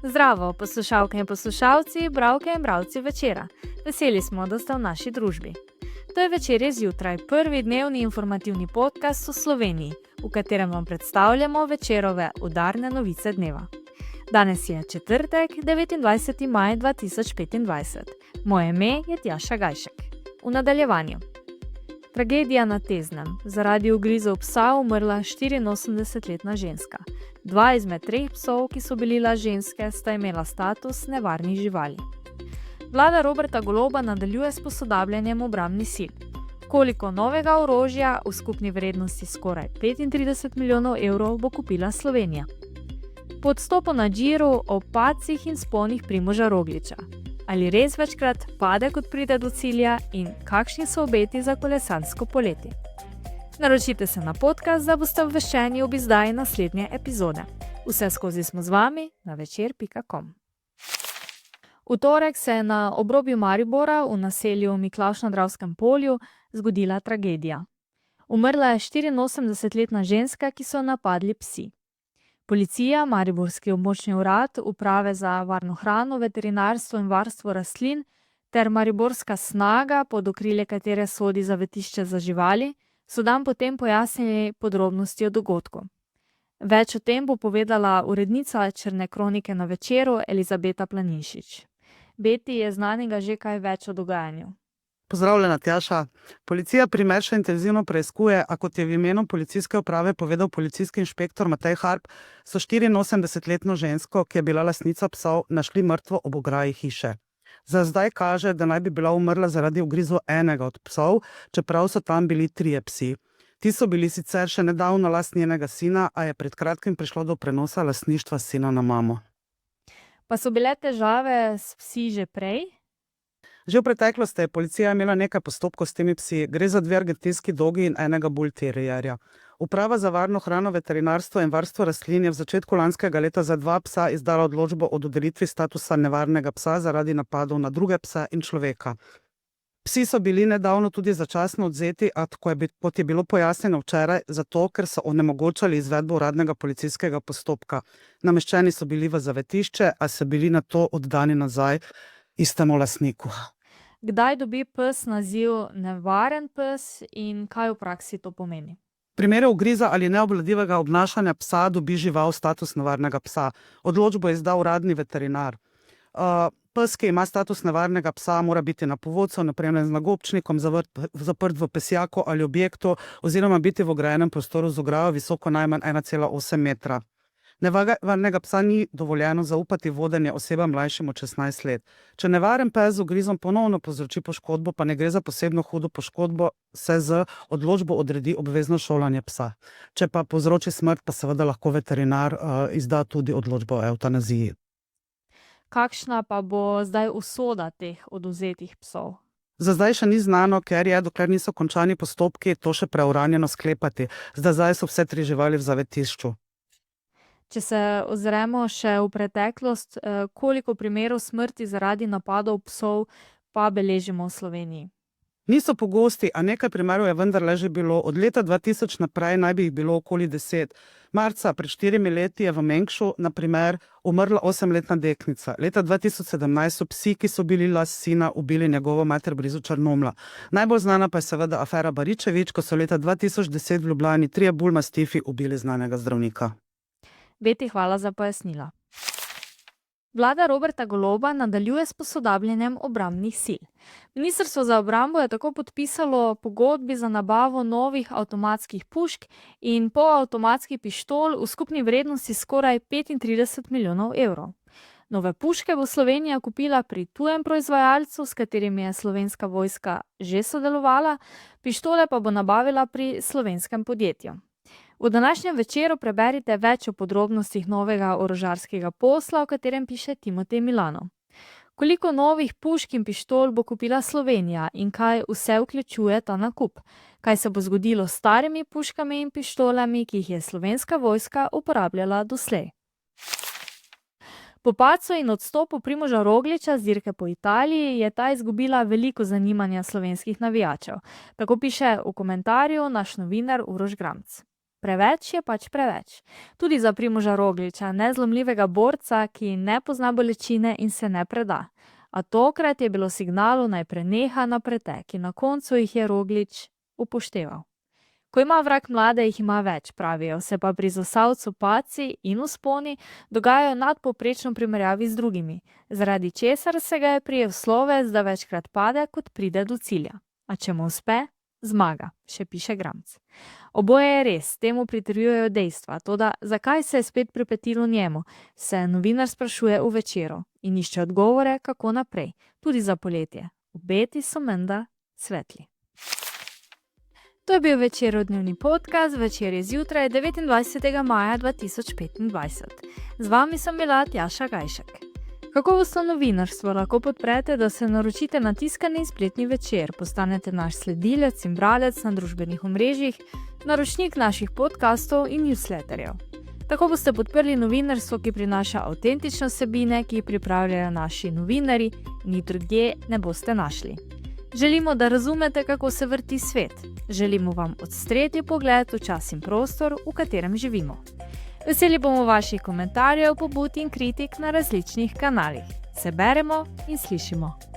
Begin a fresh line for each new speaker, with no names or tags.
Zdravo, poslušalke in poslušalci, bralke in bralci Večera. Veseli smo, da ste v naši družbi. To je Večerje zjutraj, prvi dnevni informativni podcast v Sloveniji, v katerem vam predstavljamo Večerove udarne novice dneva. Danes je četrtek, 29. maj 2025. Moje ime je Tjaša Gajšek. V nadaljevanju. Tragedija na Teznem. Zaradi ugrizov psa umrla 84-letna ženska. Dva izmed treh psov, ki so bili ženske, sta imela status nevarnih živali. Vlada Roberta Goloba nadaljuje s posodabljanjem obrambnih sil. Koliko novega orožja v skupni vrednosti skoraj 35 milijonov evrov bo kupila Slovenija? Po odstopu na Džiru o padcih in sponih Primoža Rogliča. Ali res večkrat pade, kot pride do cilja, in kakšni so obeti za kolesarsko poletje? Naročite se na podcast, da boste obveščeni ob izdaji naslednje epizode. Vse skozi smo z vami na večer.com. V torek se je na obrobju Maribora v naselju Miklavž na Dravskem polju zgodila tragedija. Umrla je 84-letna ženska, ki so napadli psi. Policija, Mariborski območni urad, Uprave za varno hrano, veterinarstvo in varstvo rastlin ter Mariborska snaga, pod okrilje katere sodi zavetišče za živali, so dan potem pojasnili podrobnosti o dogodku. Več o tem bo povedala urednica Črne kronike na Večeru Elizabeta Planinšič. Beti, je znanega že kaj več o dogajanju?
Pozdravljena, Tjaša. Policija primer še intenzivno preiskuje, a kot je v imenu policijske uprave povedal policijski inšpektor Matej Harp, so 84-letno žensko, ki je bila lastnica psov, našli mrtvo ob ograji hiše. Za zdaj kaže, da naj bi bila umrla zaradi ugrizov enega od psov, čeprav so tam bili 3 psi. Ti so bili sicer še nedavno last njenega sina, a je pred kratkim prišlo do prenosa lastništva sina na mamo.
Pa so bile težave s psi že prej?
Že v preteklosti je policija imela nekaj postopkov s temi psi. Gre za 2 argentinski dogi in enega bull terrierja. Uprava za varno hrano, veterinarstvo in varstvo rastlin je v začetku lanskega leta za 2 psa izdala odločbo o dodelitvi statusa nevarnega psa zaradi napadov na druge pse in človeka. Psi so bili nedavno tudi začasno odvzeti, a kot je bilo pojasnjeno včeraj, zato ker so onemogočali izvedbo uradnega policijskega postopka. Nameščeni so bili v zavetišče, a so bili nato oddani nazaj istemu lastniku.
Kdaj dobi pes naziv nevaren pes in kaj v praksi to pomeni?
V primeru ugriza ali neobvladljivega obnašanja psa dobi žival status nevarnega psa. Odločbo je izdal uradni veterinar. Pes, ki ima status nevarnega psa, mora biti na povodcu, opremljen z nagobčnikom, zaprt v pesjaku ali objektu oziroma biti v ograjenem prostoru z ograjo visoko najmanj 1,8 metra. Nevarnega psa ni dovoljeno zaupati vodenje osebam mlajšim od 16 let. Če nevaren pes z ugrizom ponovno povzroči poškodbo, pa ne gre za posebno hudo poškodbo, se z odločbo odredi obvezno šolanje psa. Če pa povzroči smrt, pa seveda lahko veterinar izda tudi odločbo o evtanaziji.
Kakšna pa bo zdaj usoda teh odvzetih psov?
Za zdaj še ni znano, ker je, dokler niso končani postopki, to še preuranjeno sklepati. Zdaj so vse 3 živali v zavetišču.
Če se ozremo še v preteklost, koliko primerov smrti zaradi napadov psov pa beležimo v Sloveniji?
Niso pogosti, a nekaj primerov je vendarle že bilo. Od leta 2000 naprej naj bi jih bilo okoli 10. Marca pred 4 leti je v Mengšu, na primer, umrla 8-letna deknica. Leta 2017 so psi, ki so bili last sina, ubili njegovo mater blizu Črnomlja. Najbolj znana pa je seveda afera Baričevič, ko so leta 2010 v Ljubljani 3 bull mastifi ubili znanega zdravnika.
Beti, hvala za pojasnila. Vlada Roberta Goloba nadaljuje s posodabljanjem obrambnih sil. Ministrstvo za obrambo je tako podpisalo pogodbi za nabavo novih avtomatskih pušk in polavtomatskih pištol v skupni vrednosti skoraj 35 milijonov evrov. Nove puške bo Slovenija kupila pri tujem proizvajalcu, s katerim je Slovenska vojska že sodelovala, pištole pa bo nabavila pri slovenskem podjetju. V današnjem Večeru preberite več o podrobnostih novega orožarskega posla, o katerem piše Timotej Milano. Koliko novih pušk in pištol bo kupila Slovenija in kaj vse vključuje ta nakup? Kaj se bo zgodilo s starimi puškami in pištolami, ki jih je Slovenska vojska uporabljala doslej? Po padcu in odstopu Primoža Rogliča z dirke po Italiji je ta izgubila veliko zanimanja slovenskih navijačev. Tako piše v komentarju naš novinar Uroš Gramc. Preveč je pač preveč. Tudi za Primoža Rogliča, nezlomljivega borca, ki ne pozna bolečine in se ne preda. A tokrat je bilo signalov, naj preneha na pretek in na koncu jih je Roglič upošteval. Ko ima vrag mlade, jih ima več, pravijo, se pa pri Zasavcu padci in vzponi dogajajo nadpovprečno v primerjavi z drugimi, zaradi česar se ga je prijel sloves, da večkrat pade, kot pride do cilja. A če mu uspe, zmaga, še piše Gramc. Oboje je res, temu pritrjujejo dejstva, toda zakaj se je spet pripetilo njemu, se novinar sprašuje v Večeru in išče odgovore, kako naprej, tudi za poletje. Obeti so menda svetli. To je bil Večerov dnevni podcast, Večer je zjutraj 29. maja 2025. Z vami sem bila Tjaša Gajšek. Kakovostno novinarstvo lahko podprete, da se naročite na tiskani spletni Večer, postanete naš sledilec in bralec na družbenih omrežjih, naročnik naših podcastov in newsletterjev. Tako boste podprli novinarstvo, ki prinaša avtentične vsebine, ki jih pripravljajo naši novinarji in jih drugje ne boste našli. Želimo, da razumete, kako se vrti svet. Želimo vam odstreti pogled v čas in prostor, v katerem živimo. Veseli bomo vaših komentarjev, pobud in kritik na različnih kanalih. Se beremo in slišimo.